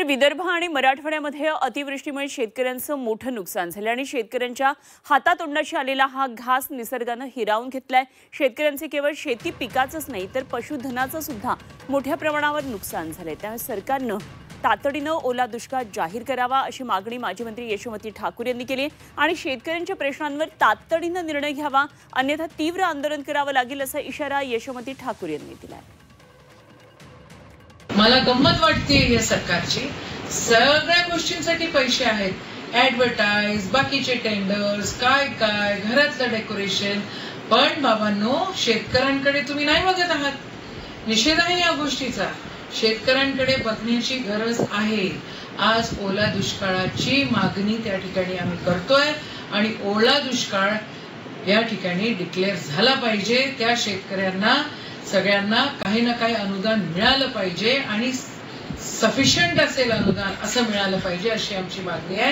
विदर्भ आणि मराठवाड्यामध्ये अतिवृष्टीमुळे शेतकऱ्यांचं मोठं नुकसान झालं आणि शेतकऱ्यांच्या हातातोंडाशी आलेला हा घास निसर्गानं हिरावून घेतलाय। शेतकऱ्यांचे केवळ शेती पिकाचंच नाही तर पशुधनाचं सुद्धा मोठ्या प्रमाणावर नुकसान झालंय। त्यामुळे सरकारनं तातडीनं ओला दुष्काळ जाहीर करावा अशी मागणी माजी मंत्री यशोमती ठाकूर यांनी केली आणि शेतकऱ्यांच्या प्रश्नांवर तातडीनं निर्णय घ्यावा अन्यथा तीव्र आंदोलन करावं लागेल असा इशारा यशोमती ठाकूर यांनी दिलाय। मला गंमत वाटते या सरकारची, सगळ्या गोष्टींसाठी पैसे आहेत, ऍडव्हर्टाइज, बाकीचे टेंडर्स, काय काय घरातलं डेकोरेशन, पण बाबांनो शेतकऱ्यांकडे तुम्ही नाही बघत आहात। निषेध आहे या गोष्टीचा, शेतकऱ्यांकडे बघण्याची गरज आहे। आज ओला दुष्काळाची मागणी त्या ठिकाणी आम्ही करतोय आणि ओला दुष्काळ या ठिकाणी डिक्लेअर झाला पाहिजे। त्या शेतकऱ्यांना सगळ्यांना काही ना काही अनुदान मिळालं पाहिजे आणि सफिशियंट असेल अनुदान असं मिळालं पाहिजे अशी आमची मागणी आहे।